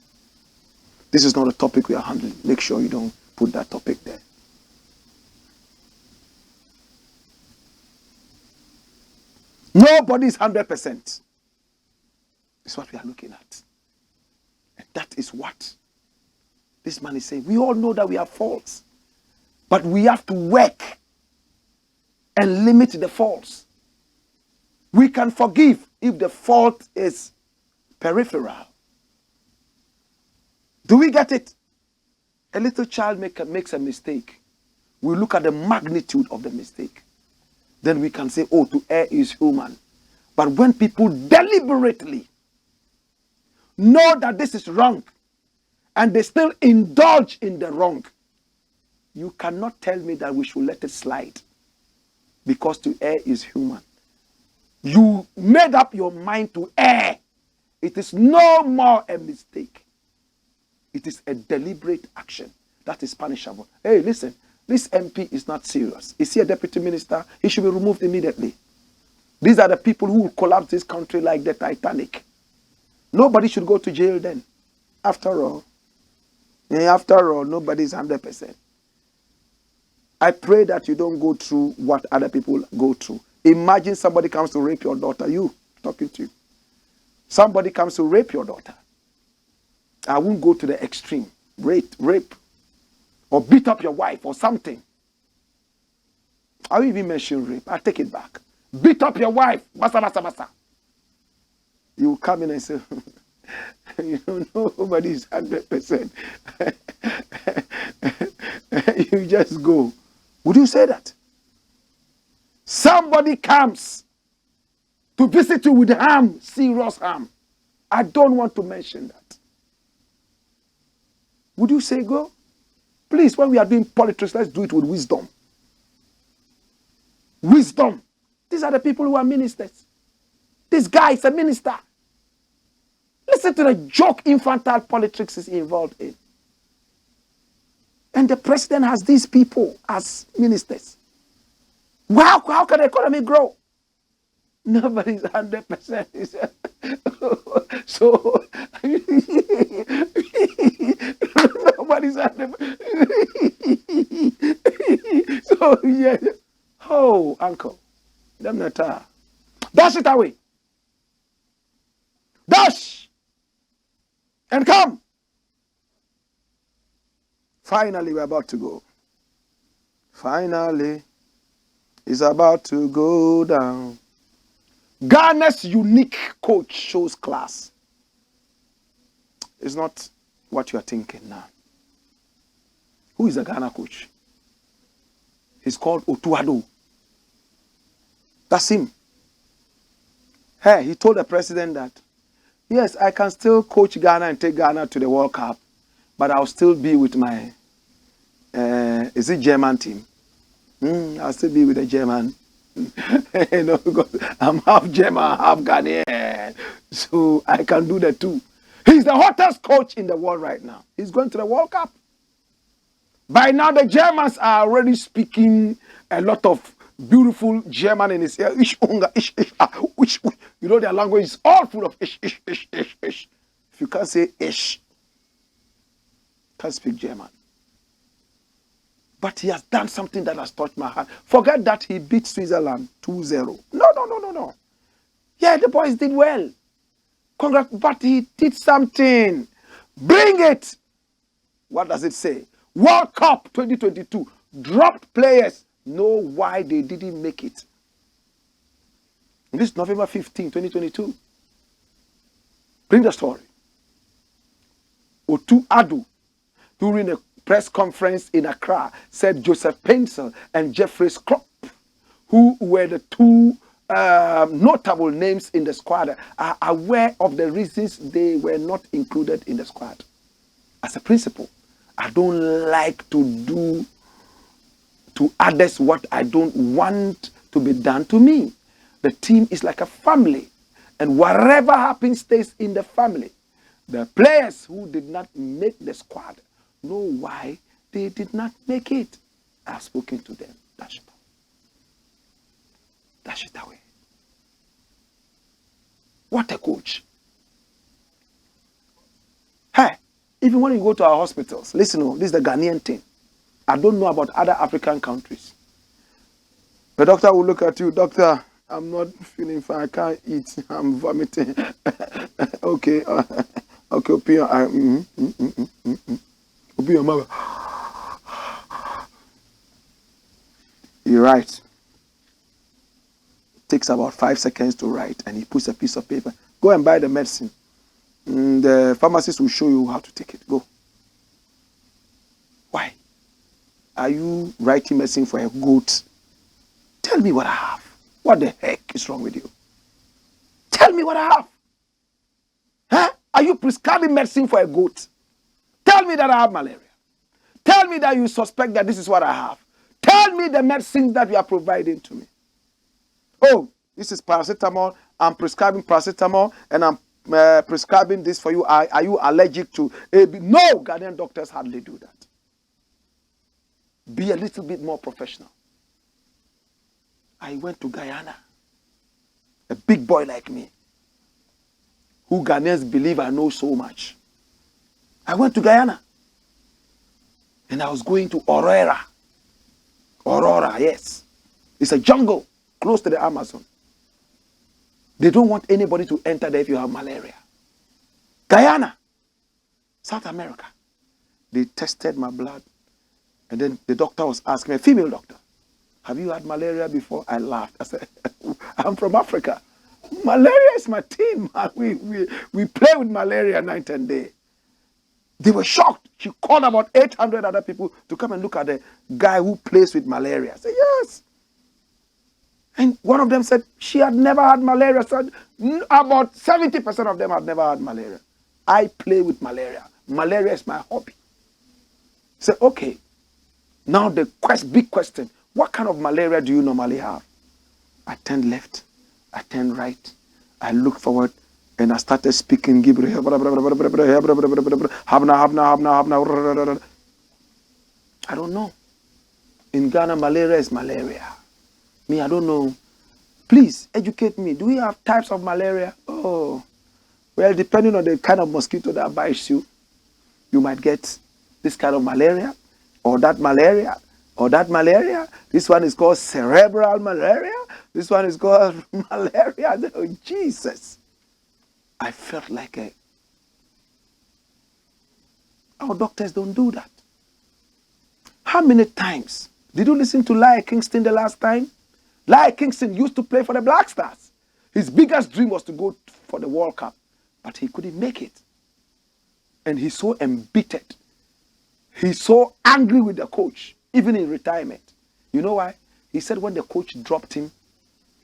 This is not a topic we are handling. Make sure you don't put that topic there. Nobody is 100%. It's what we are looking at. And that is what this man is saying. We all know that we have faults. But we have to work and limit the faults. We can forgive if the fault is peripheral. Do we get it? A little child makes a mistake. We look at the magnitude of the mistake. Then we can say, oh, to err is human. But when people deliberately know that this is wrong and they still indulge in the wrong, you cannot tell me that we should let it slide because to err is human. You made up your mind to err. It is no more a mistake. It is a deliberate action that is punishable. Hey, listen, this MP is not serious. Is he a deputy minister? He should be removed immediately. These are the people who will collapse this country like the Titanic. Nobody should go to jail then. After all, nobody is 100%. I pray that you don't go through what other people go through. Imagine somebody comes to rape your daughter. You, talking to you. Somebody comes to rape your daughter. I won't go to the extreme. Rape. Or beat up your wife or something. I will even mention rape. I take it back. Beat up your wife. Basa. You will come in and say, you don't know, nobody is 100%. You just go. Would you say that? Somebody comes to visit you with harm, serious harm. I don't want to mention that. Would you say go? Please, when we are doing politics, let's do it with wisdom. Wisdom. These are the people who are ministers. This guy is a minister. Listen to the joke infantile politics is involved in. And the president has these people as ministers. Wow, how can the economy grow? Nobody's 100%. So, nobody's 100%. So, yeah. Oh, uncle. Them not dash it away. Dash! And come! Finally, we're about to go. Finally, it's about to go down. Ghana's unique coach shows class. It's not what you are thinking now. Who is a Ghana coach? He's called Otuado. That's him. Hey, he told the president that, yes, I can still coach Ghana and take Ghana to the World Cup, but I'll still be with my, is it German team? I'll still be with the German. You know, because I'm half German, half Ghanaian. So I can do the two. He's the hottest coach in the world right now. He's going to the World Cup. By now, the Germans are already speaking a lot of beautiful German in his ear. You know, their language is all full of ish. If you can't say ish, can't speak German. But he has done something that has touched my heart. Forget that he beat Switzerland 2-0. No. Yeah, the boys did well. Congrats, but he did something. Bring it. What does it say? World Cup 2022. Dropped players. Know why they didn't make it. This is November 15, 2022. Bring the story. Otu Adu, during a press conference in Accra, said Joseph Pencil and Jeffrey Klopp, who were the two notable names in the squad, are aware of the reasons they were not included in the squad. As a principle, I don't like to do to others what I don't want to be done to me. The team is like a family. And whatever happens stays in the family. The players who did not make the squad know why they did not make it. I've spoken to them. Dash it away. Dash it away. What a coach. Hey, even when you go to our hospitals, listen, this is the Ghanaian thing. I don't know about other African countries. The doctor will look at you, doctor, I'm not feeling fine, I can't eat, I'm vomiting. Okay, okay, open your eye. Open your mouth. He writes. Takes about 5 seconds to write, and he puts a piece of paper. Go and buy the medicine. The pharmacist will show you how to take it. Go. Why? Are you writing medicine for a goat? Tell me what I have. What the heck is wrong with you? Tell me what I have. Huh? Are you prescribing medicine for a goat? Tell me that I have malaria. Tell me that you suspect that this is what I have. Tell me the medicine that you are providing to me. Oh, this is paracetamol. I'm prescribing paracetamol, and I'm prescribing this for you. Are you allergic to AB? No, Ghanaian doctors hardly do that. Be a little bit more professional. I went to Guyana. A big boy like me, who Ghanaians believe I know so much. I went to Guyana. And I was going to Aurora. Aurora, yes. It's a jungle close to the Amazon. They don't want anybody to enter there if you have malaria. Guyana, South America. They tested my blood. And then the doctor was asking me, a female doctor, have you had malaria before? I laughed. I said, I'm from Africa. Malaria is my team. We play with malaria night and day. They were shocked. She called about 800 other people to come and look at the guy who plays with malaria. I said, yes. And one of them said she had never had malaria. So about 70% of them had never had malaria. I play with malaria. Malaria is my hobby. I said, okay. Now the big question, what kind of malaria do you normally have? I turned left. I turned right. I looked forward. And I started speaking. I don't know. In Ghana, malaria is malaria. Me, I don't know. Please, educate me. Do we have types of malaria? Oh, well, depending on the kind of mosquito that bites you, you might get this kind of malaria, or that malaria, or that malaria. This one is called cerebral malaria. This one is called malaria. Oh, Jesus. I felt like our doctors don't do that. How many times did you listen to Lai Kingston the last time? Lai Kingston used to play for the Black Stars. His biggest dream was to go for the World Cup, but he couldn't make it. And he's so embittered. He's so angry with the coach, even in retirement. You know why? He said when the coach dropped him,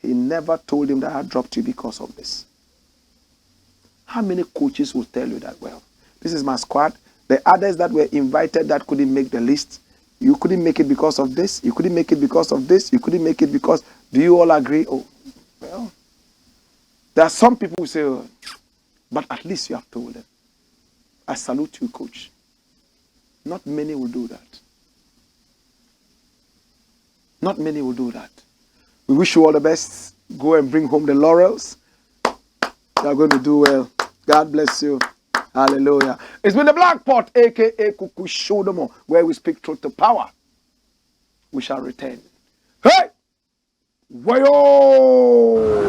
he never told him that I dropped you because of this. How many coaches will tell you that, well, this is my squad. The others that were invited that couldn't make the list, you couldn't make it because of this, you couldn't make it because of this, you couldn't make it because, do you all agree? Oh, well, there are some people who say, oh, but at least you have told them. I salute you, coach. Not many will do that. Not many will do that. We wish you all the best. Go and bring home the laurels. You're going to do well. God bless you. Hallelujah. It's been the Black Pot, a.k.a. Kuku Shodomo, where we speak truth to power. We shall return. Hey! Wayo!